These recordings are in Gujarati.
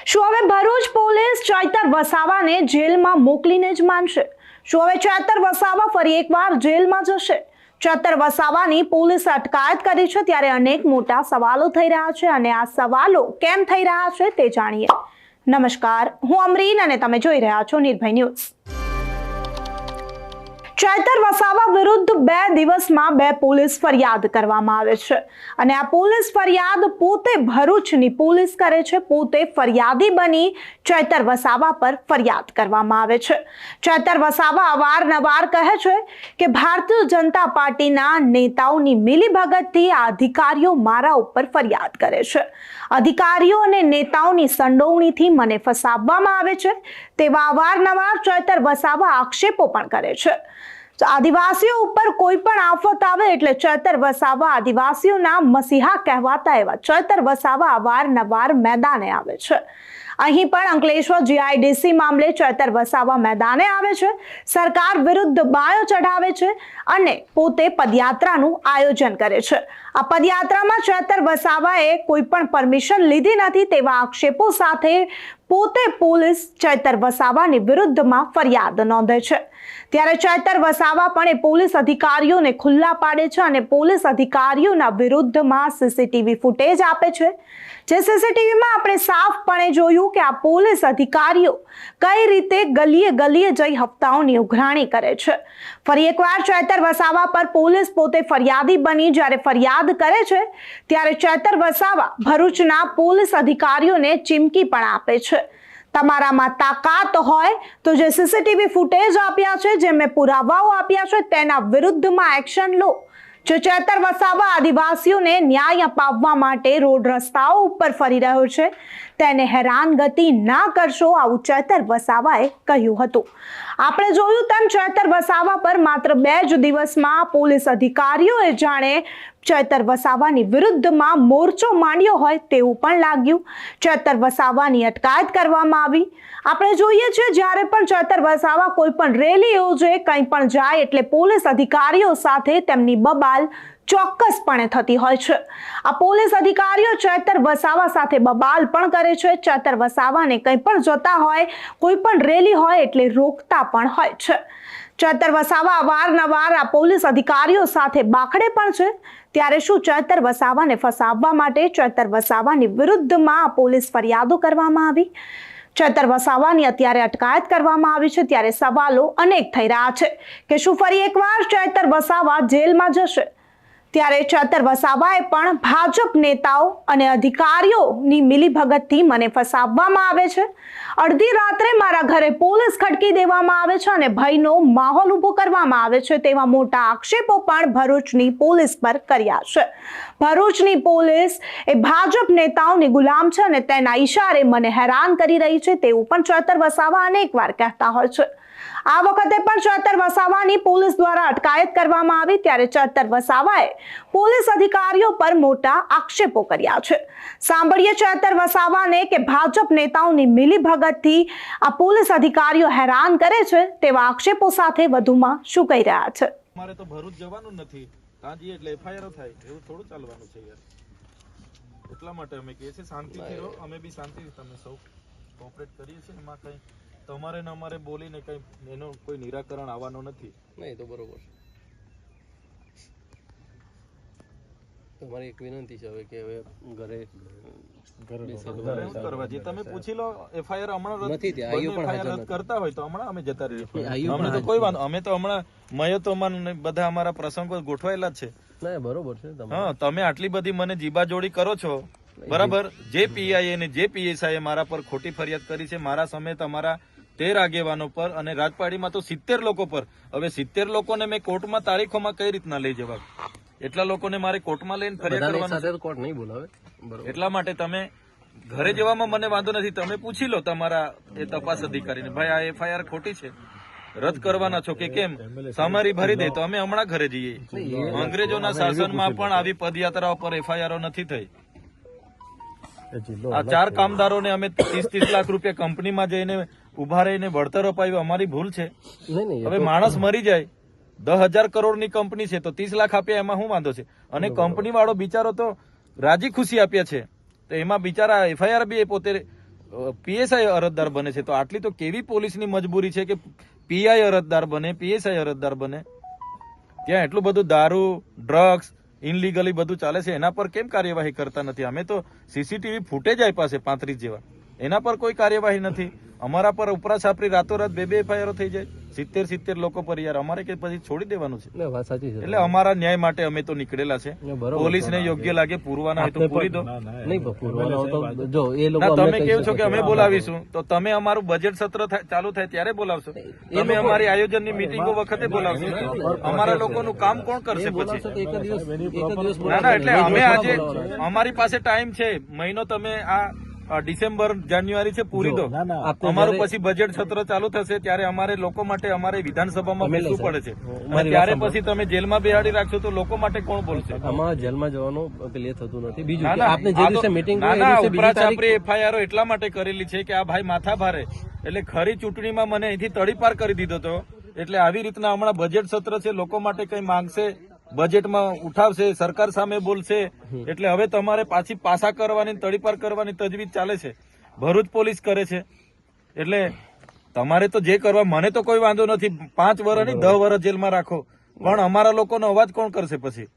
શું હવે ભરૂચ પોલીસ ચૈતર વસાવાને જેલમાં મોકલીને જ માનશે? શું હવે ચૈતર વસાવા ફરી એકવાર જેલમાં જશે? ચૈતર વસાવાની પોલીસે અટકાયત કરી છે, ત્યારે અનેક મોટા સવાલો થઈ રહ્યા છે અને આ સવાલો કેમ થઈ રહ્યા છે તે જાણીએ. નમસ્કાર, હું અમરીન અને તમે જોઈ રહ્યા છો નિર્ભય ન્યૂઝ. ચૈતર વસાવા વિરુદ્ધ 2 દિવસમાં 2 પોલીસ ફરિયાદ કરવામાં આવે છે અને આ પોલીસ ફરિયાદ પોતે ભરૂચની પોલીસ કરે છે. પોતે ફરિયાદી બની ચૈતર વસાવા પર ફરિયાદ કરવામાં આવે છે. ચૈતર વસાવા અવારનવાર કહે છે કે ભારતીય જનતા પાર્ટીના નેતાઓની મિલીભગતથી આ અધિકારીઓ મારા ઉપર ફરિયાદ કરે છે. અધિકારીઓ અને નેતાઓની સંડોવણીથી મને ફસાવવામાં આવે છે તેવા અવારનવાર ચૈતર વસાવા આક્ષેપો પણ કરે છે. આદિવાસીઓ ઉપર કોઈ પણ આફત આવે એટલે ચૈતર વસાવા આદિવાસીઓના મસીહા કહેવાતા એવા ચૈતર વસાવા અવારનવાર મેદાને આવે છે. અહીં પણ અંકલેશ્વર જીઆઈડીસી મામલે ચૈતર વસાવા મેદાને આવે છે, સરકાર વિરુદ્ધ બાયો ચઢાવે છે અને પોતે પદયાત્રાનું આયોજન કરે છે. આ પદયાત્રામાં ચૈતર વસાવાએ કોઈ પણ પરમિશન લીધી નથી તેવા આક્ષેપો સાથે પોતે પોલીસ ચૈતર વસાવાની વિરુદ્ધમાં ફરિયાદ નોંધે છે. ત્યારે ચૈતર વસાવા પણ એ પોલીસ અધિકારીઓને ખુલ્લા પાડે છે અને પોલીસ અધિકારીઓના વિરુદ્ધમાં સીસીટીવી ફૂટેજ આપે છે. જે સીસીટીવીમાં આપણે સાફપણે જોયું કે આ પોલીસ અધિકારીઓ કઈ રીતે ગલીએ ગલીએ જઈ હપ્તાઓની ઉઘરાણી કરે છે. ફરી એકવાર ચૈતર વસાવા પર પોલીસ પોતે ફરિયાદી બની જ્યારે ફરિયાદ કરે છે ત્યારે ચૈતર વસાવા ભરૂચના પોલીસ અધિકારીઓને ચીમકી પણ આપે છે. તમારામાં તાકાત હોય તો જે સીસીટીવી ફૂટેજ આપ્યા છે, જે મેં પુરાવાઓ આપ્યા છે તેના વિરુદ્ધમાં એક્શન લો. જો ચૈતર વસાવા આદિવાસીઓને ન્યાય અપાવવા માટે રોડ રસ્તાઓ ઉપર ફરી રહ્યો છે તેને હેરાનગતિ ના કરશો, આવું ચૈતર વસાવાએ કહ્યું હતું. આપણે જોયું તેમ ચૈતર વસાવા પર માત્ર 2 જ દિવસમાં પોલીસ અધિકારીઓએ જાણે ચૈતર વસાવાની વિરુદ્ધમાં મોરચો માંડ્યો હોય તેવું પણ લાગ્યું. ચૈતર વસાવાની અટકાયત કરવામાં આવી. આપણે જોઈએ છીએ જ્યારે પણ ચૈતર વસાવા કોઈ પણ રેલી યોજે, કંઈ પણ જાય એટલે પોલીસ અધિકારીઓ સાથે તેમની બબાલ ચોક્કસપણે થતી હોય છે. આ પોલીસ અધિકારીઓ ચૈતર વસાવા સાથે બબાલ પણ કરે છે. ચૈતર વસાવાને કંઈ પણ જોતા હોય, કોઈ પણ રેલી હોય એટલે રોકતા પણ હોય છે. ચૈતર વસાવા અવારનવાર આ પોલીસ અધિકારીઓ સાથે બાખડે પણ છે. ત્યારે શું ચૈતર વસાવાને ફસાવવા માટે ચૈતર વસાવાની વિરુદ્ધમાં આ પોલીસ ફરિયાદો કરવામાં આવી? ચૈતર વસાવાની અત્યારે અટકાયત કરવામાં આવી છે ત્યારે સવાલો અનેક થઈ રહ્યા છે કે શું ફરી એકવાર ચૈતર વસાવા જેલમાં જશે? ત્યારે ચૈતર વસાવાએ પણ ભાજપ નેતાઓ અને અધિકારીઓની મિલીભગતથી મને ફસાવવામાં આવે છે, અડધી રાત્રે મારા ઘરે પોલીસ ખડકી દેવામાં આવે છે અને ભયનો માહોલ ઊભો કરવામાં આવે છે તેવા મોટા આક્ષેપો પણ ભરૂચની પોલીસ પર કર્યા છે. ભરૂચની પોલીસ એ ભાજપ નેતાઓની ગુલામ છે અને તેના ઈશારે મને હેરાન કરી રહી છે તેવું પણ ચૈતર વસાવા અનેકવાર કહેતા હોય છે. આ વખતે પણ ચૈતર વસાવાની પોલીસ દ્વારા અટકાયત કરવામાં આવી ત્યારે ચૈતર વસાવાએ પોલીસ અધિકારીઓ પર મોટા આક્ષેપો કર્યા છે. સાંભળીએ ચૈતર વસાવાને કે ભાજપ નેતાઓની મિલીભગતથી આ પોલીસ અધિકારીઓ હેરાન કરે છે તેવા આક્ષેપો સાથે વધુમાં શું કહી રહ્યા છે. અમારે તો ભરૂચ જવાનું નથી, ત્યાં જઈએ એટલે એફઆઈઆર થાય, એવું થોડું ચાલવાનું છે યાર. એટલા માટે અમે કહીએ છીએ શાંતિથી રહો. અમે બી શાંતિથી તમે સૌ કોઓપરેટ કરીએ છીએ. એમાં કંઈ તમારે ને અમારે બોલીને કઈ એનો કોઈ નિરાકરણ આવવાનો નથી. નહીં તો બરોબર. તમારી એક વિનંતી છે હવે કે હવે ઘરે કરવા જે તમે પૂછી લો. એફઆઈઆર હમણાં નથી ત્યાં આઈઓ પણ હાજર નથી કરતા હોય તો હમણાં અમે જતા રહીએ. અમે તો કોઈ વાંધો, અમે તો હમણાં મયતોમાં બધા અમારા પ્રસંગો ગોઠવાયેલા જ છે. ના બરોબર છે. હા, તમે આટલી બધી મને જીબાજોડી કરો છો બરાબર. જે પીઆઈ અને જે પીએસઆઈ મારા પર ખોટી ફરિયાદ કરી છે, મારા સમેત અમારા 13 આગેવાનો પર અને રાજપાડીમાં તો 70 લોકો પર. હવે 70 લોકોને મેં કોર્ટમાં તારીખોમાં કઈ રીતના લઈ જવા? એટલા લોકોને મારે કોર્ટમાં લઈને ફરિયાદ કરવાની કોર્ટ નહીં બોલાવે. એટલા માટે તમે ઘરે જવામાં મને વાંધો નથી. તમે પૂછી લો તમારા એ તપાસ અધિકારીને, ભાઈ આ એફઆઈઆર ખોટી છે, રદ કરવાના છો કે કેમ? સમારી ભરી દે તો અમે હમણાં ઘરે જઈએ. અંગ્રેજોના શાસનમાં પણ આવી પદયાત્રાઓ પર એફઆઈઆર નથી થઈ. આ 4 કામદારોને અમે 30 લાખ રૂપિયા કંપનીમાં જઈને ઉભા રહીને વળતર અપાવ્યું, અમારી ભૂલ છે. હવે માણસ મરી જાય, 10,000 કરોડની કંપની છે તો 30 લાખ આપ્યા એમાં શું વાંધો છે? અને કંપની વાળો બિચારો તો રાજી ખુશી આપ્યા છે તો એમાં બિચારા એફઆઈઆર બી પોતે પીએસઆઈ અરજદાર બને છે, તો આટલી તો કેવી પોલીસની મજબૂરી છે કે પીઆઈ અરજદાર બને, પીએસઆઈ અરજદાર બને? ત્યાં એટલું બધું દારૂ, ડ્રગ્સ, ઇનલીગલી બધું ચાલે છે, એના પર કેમ કાર્યવાહી કરતા નથી? અમે તો સીસીટીવી ફૂટેજ આપ્યા છે 35 જેવા, એના પર કોઈ કાર્યવાહી નથી. અમારા પર ઉપરા છાપરી રાતોરાત 2 એફઆઈઆર થઈ જાય 70 લોકો પર. યાર અમારે કે પછી છોડી દેવાનું છે? વાત સાચી છે. એટલે અમારા ન્યાય માટે અમે તો નીકળેલા છે. બરોબર. પોલીસને યોગ્ય લાગે પૂરવાના હોય તો પૂરી દો. નહીં પૂરવાનો તો જો એ લોકો ના, અમને તમે કહી કેવું છો શકે કે અમે બોલાવીશું, તો તમે અમારું બજેટ સત્ર ચાલુ થાય ત્યારે બોલાવશો? તમે અમારી આયોજનની મીટિંગો વખતે બોલાવશો? અમારા લોકોનું કામ કોણ કરશે પછી? તો એક દિવસ ના ના, એટલે અમે આજે અમારી પાસે ટાઈમ છે, મહિનો. તમે આ ડિસેમ્બર જાન્યુઆરી છે, પૂરી દો. અમારું પછી બજેટ સત્ર ચાલુ થશે ત્યારે અમારે લોકો માટે અમારે વિધાનસભામાં બેસવું પડે છે, અને ત્યારે પછી તમે જેલમાં બેહાડી રાખશો તો લોકો માટે કોણ બોલશે? આમાં જેલમાં જવાનું પેલે થતું નથી. બીજું ના કે ના, આપને જે દિવસે મીટિંગ ના ના, ઉપરાછાપરી એફઆઈઆર એટલા માટે કરેલી છે કે આ ભાઈ માથા ભારે, એટલે ખરી ચૂંટણીમાં મને અહીંથી તડીપાર કરી દીધો હતો. એટલે આવી રીતના હમણાં બજેટ સત્ર છે, લોકો માટે કઈ માંગશે, બજેટમાં ઉઠાવશે, સરકાર સામે બોલશે, એટલે હવે તમારે પાછી પાસા કરવાની, તડીપાર કરવાની તજવીજ ચાલે છે. ભરૂચ પોલીસ કરે છે. એટલે તમારે તો જે કરવા, મને તો કોઈ વાંધો નથી. 5 વર્ષ નહીં 10 વર્ષ જેલમાં રાખો, પણ અમારા લોકોનો અવાજ કોણ કરશે પછી?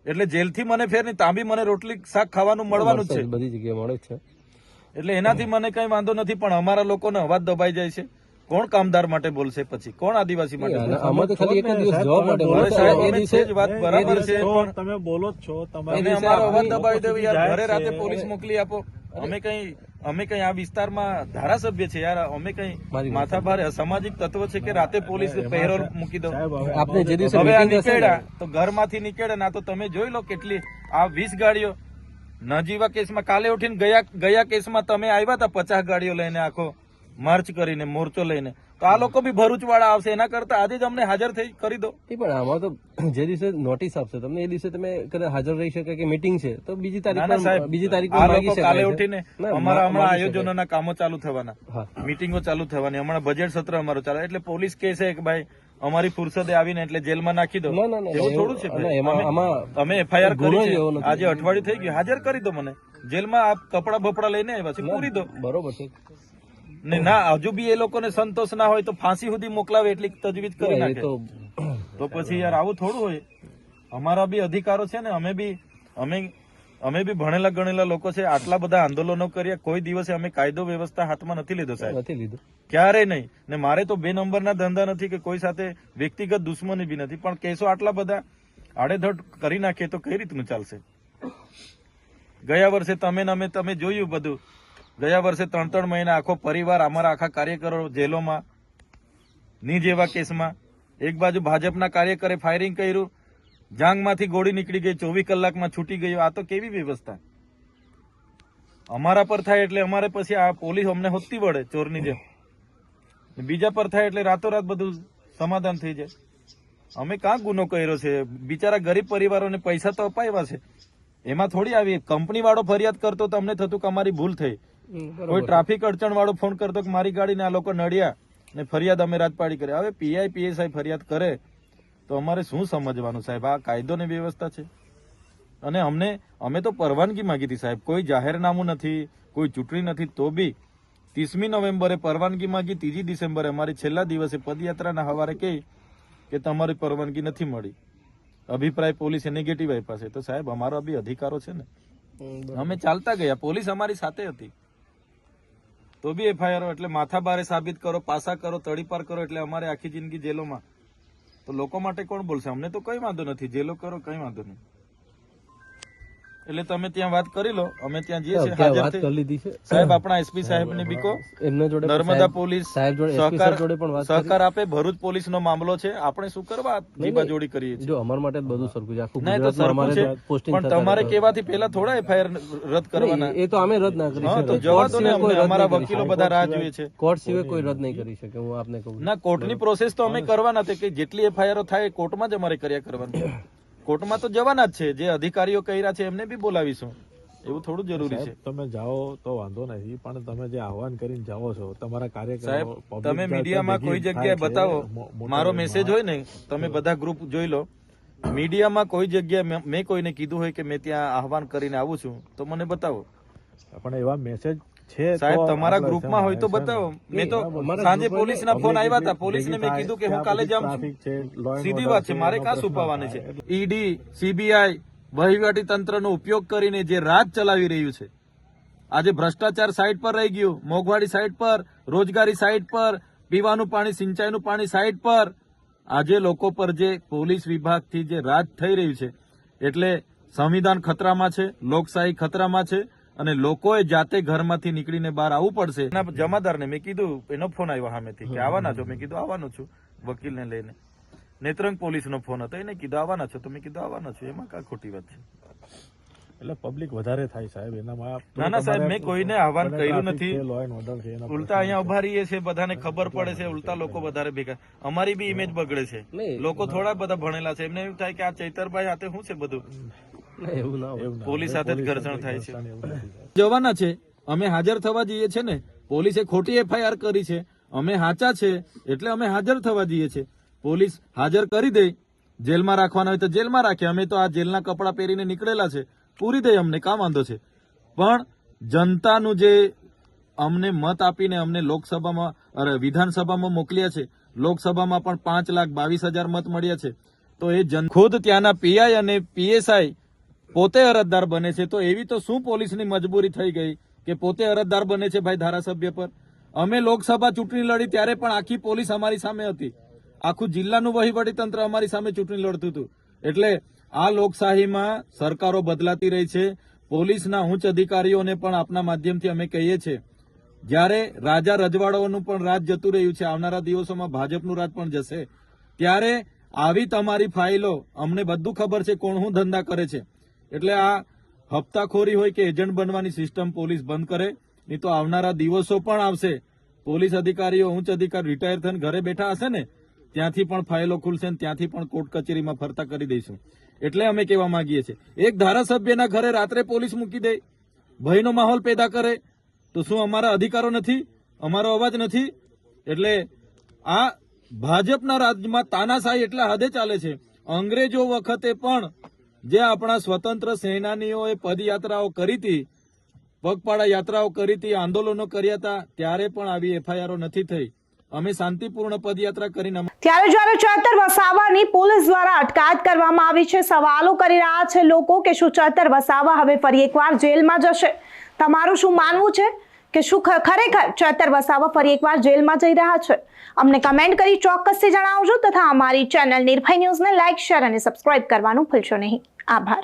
એટલે જેલથી મને ફેર નહીં, તાંબી મને રોટલી શાક ખાવાનું મળવાનું જ છે, બધી જગ્યાએ મળે છે. એટલે એનાથી મને કઈ વાંધો નથી. પણ અમારા લોકોનો અવાજ દબાઈ જાય છે. કોણ કામદાર માટે બોલશે પછી? કોણ આદિવાસી માટે બોલશે? આમાં તો ખાલી એક જ દિવસ જવાબ માટે હવે સાહેબ, અમે છે જ, વાત બરાબર છે, પણ તમે બોલો જ છો, તમે અમારો અવાજ દબાવી દો યાર. ઘરે રાતે પોલીસ મોકલી આપો. અમે કઈ આ વિસ્તારમાં ધારાસભ્ય છે યાર, અમે કઈ માથાભારે અસામાજિક તત્વ છે કે રાતે પોલીસ પહેરો મૂકી દો? આપને જે દિવસે હવે આ meeting હશે ને, નીકળ્યા તો ઘરમાંથી નીકળે ના, તો તમે જોઈ લો કેટલી આ 20 ગાડીઓ નજીવા કેસમાં. કાલે ઉઠીને ગયા કેસમાં તમે આવ્યા હતા 50 ગાડીઓ લઈને, આખો માર્ચ કરીને, મોરચો લઈને. તો આ લોકો બી ભરૂચ વાળા આવશે, એના કરતા આજે જ અમને હાજર થઈ કરી દો. પણ આમાં તો જે દિવસે નોટિસ આપશે તમને એ દિવસે તમે કદાચ હાજર રહી શકે કે મીટિંગ છે તો બીજી ના ના સાહેબ, તારીખ આ લોકો કાલે ઉઠીને અમારા હમણાં આયોજનોના કામો ચાલુ થવાના, મીટિંગો ચાલુ થવાની, હમણાં બજેટ સત્ર અમારું ચાલે, એટલે પોલીસ કહે છે કે ભાઈ અમારી ફુરસદે આવીને એટલે જેલમાં નાખી દો. એવું થોડું છે ભાઈ? અમે એફઆઈઆર કરી છે, આજે અઠવાડિયું થઈ ગયું, હાજર કરી દો મને જેલમાં. આપ કપડા બપડા લઈને આવ્યા છે, પૂરી દો. બરોબર છે ને ના, હજુ બી એ લોકોને સંતોષ ના હોય તો ફાંસી સુધી મોકલાવે એટલી તજવીજ કરી નાખે. તો પછી યાર આવું થોડું હોય? અમારા બી અધિકારો છે ને, અમે બી ભણેલા ગણેલા લોકો છે. આટલા બધા આંદોલનો કર્યા, કોઈ દિવસે અમે કાયદો વ્યવસ્થા હાથમાં નથી લીધો સાહેબ, નથી લીધો ક્યારેય નહીં. ને મારે તો 2 નંબરના ધંધા નથી કે કોઈ સાથે વ્યક્તિગત દુશ્મની બી નથી, પણ કેસો આટલા બધા આડેધડ કરી નાખીએ તો કઈ રીતનું ચાલશે? ગયા વર્ષે તમે જોયું બધું. ગયા વર્ષે 3 મહિના આખો પરિવાર, અમારા આખા કાર્યકરો જેલોમાં, ની જેવા કેસમાં. એક બાજુ ભાજપના કાર્યકરે ફાયરિંગ કર્યું, જાંગમાંથી ગોળી નીકળી ગઈ, 24 કલાકમાં છૂટી ગયો. આ તો કેવી વ્યવસ્થા? અમારા પર થાય એટલે અમારે પછી આ પોલીસ અમને હોતી વળે ચોરની જેમ. બીજા પર થાય એટલે રાતોરાત બધું સમાધાન થઈ જાય. અમે કાં ગુનો કર્યો છે? બિચારા ગરીબ પરિવારોને પૈસા તો અપાવ્યા છે, એમાં થોડી આવી કંપની વાળો ફરિયાદ કરતો તો અમને થતું કે અમારી ભૂલ થઈ. કોઈ ટ્રાફિક અડચણ વાળો ફોન કરતો કે મારી ગાડીને આ લોકો નડ્યા ને ફરિયાદ અમે રાજપાડી કરે. હવે પીઆઈ પીએસઆઈ ફરિયાદ કરે તો અમારે શું સમજવાનું સાહેબ? આ કાયદો ને વ્યવસ્થા છે. અને અમે તો પરવાનગી માંગી હતી સાહેબ, કોઈ જાહેરનામું નથી, કોઈ ચૂંટણી નથી, તો બી 30મી નવેમ્બરે પરવાનગી માંગી. 3 ડિસેમ્બરે અમારી છેલ્લા દિવસે પદયાત્રાના હવારે કહી કે તમારી પરવાનગી નથી મળી. અભિપ્રાય પોલીસે નેગેટિવ આપ્યા છે. તો સાહેબ અમારો બી અધિકારો છે ને, અમે ચાલતા ગયા, પોલીસ અમારી સાથે હતી, તો બી એફઆઈઆર. એટલે માથાભારે સાબિત કરો, પાસા કરો, તડીપાર કરો, એટલે અમારે આખી જિંદગી જેલોમાં. તો લોકો માટે કોણ બોલશે? અમને તો કઈ વાંધો નથી, જેલો કરો કઈ વાંધો નહીં. એટલે તમે ત્યાં વાત કરી લો, અમે ત્યાં જઈએ છીએ હાજર થઈ. સાહેબ આપણા એસપી સાહેબ ને બી કહો, એમના જોડે નર્મદા પોલીસ સાહેબ જોડે SP જોડે પણ વાત સહકાર આપે. ભરૂચ પોલીસ નો મામલો છે, આપણે શું કરવા જીબા જોડી કરીએ છીએ? જો અમારા માટે બધું સરખું છે, આખું ના, એ તો સરખું છે, પણ તમારે કેવાથી પહેલા થોડા એફઆઈઆર રદ કરવાના? એ તો અમે રદ ના કરી હા, તો જવા દો ને અમને, અમારા વકીલો બધા રાહ જોઈએ છે. કોર્ટ સિવાય કોઈ રદ નહીં કરી શકે, હું આપને કહું. ના, કોર્ટની પ્રોસેસ તો અમે કરવાના છે, કે જેટલી એફઆઈઆર થાય કોર્ટમાં જ અમારે કર્યા કરવાની. કોર્ટમાં તો જવાના જ છે, જે અધિકારીઓ કર્યા છે એમને બી બોલાવીશું. એવું થોડું જરૂરી છે? તમે જાઓ તો વાંધો નથી, પણ તમે જે આહવાન કરીને જાઓ છો તમારા કાર્યકરો, સાહેબ તમે મીડિયામાં કોઈ જગ્યાએ બતાવો, મારો મેસેજ હોય ને, તમે બધા ગ્રુપ જોઈ લો, મીડિયામાં કોઈ જગ્યાએ મેં કોઈને કીધું હોય કે મેં ત્યાં આહવાન કરીને આવું છું તો મને બતાવો. પણ એવા મેસેજ છે તો સાહેબ તમારા આપણે ગ્રુપમાં હોય તો છે ને, બતાવો. મેં તો અમારા સાંજે ગ્રુપમાં પોલીસના ફોન આવ્યા હતા. public પોલીસને મેં થાય, કીધું કે હું ત્યાં કાલે પછી જાઉં છું. traffic છે, law and સીધી order વાત છે, મારે એનો ક્યાં પ્રશ્ન છુપાવવાની છે? થાય. ઈડી, સીબીઆઈ વહીવટી તંત્રનો ઉપયોગ કરીને જે રાજ ચલાવી રહ્યું છે, આજે ભ્રષ્ટાચાર સાઈડ પર રહી ગયું, મોંઘવારી સાઈડ પર, રોજગારી સાઈડ પર, પીવાનું પાણી, સિંચાઈનું પાણી સાઈડ પર, આજે લોકો પર જે પોલીસ વિભાગથી જે રાજ થઈ રહ્યું છે, એટલે સંવિધાન ખતરામાં છે, લોકશાહી ખતરામાં છે અને લોકોએ જાતે ઘરમાંથી નીકળીને બહાર આવવું પડશે. એના જમાદારને મેં કીધું, એનો ફોન આવ્યો સામેથી કે આવવાના છો? મેં કીધું આવવાનો છું વકીલને લઈને. નેત્રંગ પોલીસનો ફોન હતો, એને કીધું આવવાના છો? તો મેં કીધું આવવાનો છું. એમાં કાંઈ ખોટી વાત છે? એટલે પબ્લિક વધારે થાય સાહેબ એનામાં. ના ના સાહેબ, મેં કોઈને આહવાન કર્યું નથી. લો એન્ડ ઓર્ડર છે એના ઉલટા અહીંયા ઉભા રહીએ છે, બધાને ખબર પડે છે, ઉલટા લોકો વધારે ભેગા. અમારી બી ઇમેજ બગડે છે. નહીં. લોકો થોડા બધા ભણેલા છે, એમને એવું થાય કે આ ચૈતરભાઈ હાથે શું છે બધું. નહીં, એવું ના હોય. પોલીસ સાથે જ ઘર્ષણ થાય છે. એવું નથી સાહેબ. જવાના છે, અમે હાજર થવા જઈએ છે ને. પોલીસે ખોટી એફઆઈઆર કરી છે, અમે હાચા છે એટલે અમે હાજર થવા જઈએ છે. પોલીસ હાજર કરી દે, જેલમાં રાખવાના હોય તો જેલમાં રાખે. અમે તો આ જેલના કપડાં પહેરીને નીકળેલા છે, પૂરી દે, અમને કામ વાંધો છે. પણ જનતાનું જે અમને મત આપીને અમને લોકસભામાં વિધાનસભામાં મોકલ્યા છે, લોકસભામાં પણ 5,22,000 મત મળ્યા છે, તો એ ખુદ ત્યાંના પીઆઈ અને પીએસઆઈ પોતે અરજદાર બને છે. તો એવી તો શું પોલીસની મજબૂરી થઈ ગઈ કે પોતે અરજદાર બને છે ભાઈ ધારાસભ્ય પર? અમે લોકસભા ચૂંટણી લડી ત્યારે પણ આખી પોલીસ અમારી સામે હતી, આખું જિલ્લાનું વહીવટી તંત્ર અમારી સામે ચૂંટણી લડતું હતું. એટલે આ લોકશાહીમાં સરકારો બદલાતી રહી છે. પોલીસના ઉચ્ચ અધિકારીઓને પણ આપના માધ્યમથી અમે કહીએ છીએ, જ્યારે રાજા રજવાડાઓનું પણ રાજ જતું રહ્યું છે, આવનારા દિવસોમાં ભાજપનું રાજ પણ જશે, ત્યારે આવી તમારી ફાઇલો અમને બધું ખબર છે કોણ શું ધંધા કરે છે. એટલે આ હપ્તાખોરી હોય કે એજન્ટ બનવાની સિસ્ટમ પોલીસ બંધ કરે, નહીં તો આવનારા દિવસો પણ આવશે. પોલીસ અધિકારીઓ, ઉચ્ચ અધિકારી રિટાયર થઈને ઘરે બેઠા હશે ને, ત્યાંથી પણ ફાઇલો ખુલશે ને ત્યાંથી પણ કોર્ટ કચેરીમાં ફરતા કરી દઈશું. એટલે અમે કહેવા માંગીએ છીએ, એક ધારાસભ્યના ઘરે રાત્રે પોલીસ મૂકી દે, ભયનો માહોલ પેદા કરે, તો શું અમારા અધિકારો નથી? અમારો અવાજ નથી? એટલે આ ભાજપના રાજ્યમાં તાનાશાહી એટલા હદે ચાલે છે. અંગ્રેજો વખતે પણ જે આપણા સ્વતંત્ર સેનાનીઓએ પદયાત્રાઓ કરી હતી, પગપાળા યાત્રાઓ કરી હતી, આંદોલનો કર્યા હતા, ત્યારે પણ આવી એફઆઈઆરો નથી થઈ. અમે શાંતિપૂર્ણ પદયાત્રા કરીને. ત્યારે જ્યારે ચૈતર વસાવાની પોલીસ દ્વારા અટકાયત કરવામાં આવી છે, સવાલો કરી રહ્યા છે લોકો કે શું ચૈતર વસાવા હવે ફરી એકવાર જેલમાં જશે? તમારું શું માનવું છે કે શું ખરેખર ચૈતર વસાવા ફરી એકવાર જેલમાં જઈ રહ્યા છે? અમને કમેન્ટ કરી ચોક્કસથી જણાવજો તથા અમારી ચેનલ નિર્ભય ન્યૂઝને લાઇક, શેર અને સબસ્ક્રાઇબ કરવાનું ભૂલશો નહીં. આભાર.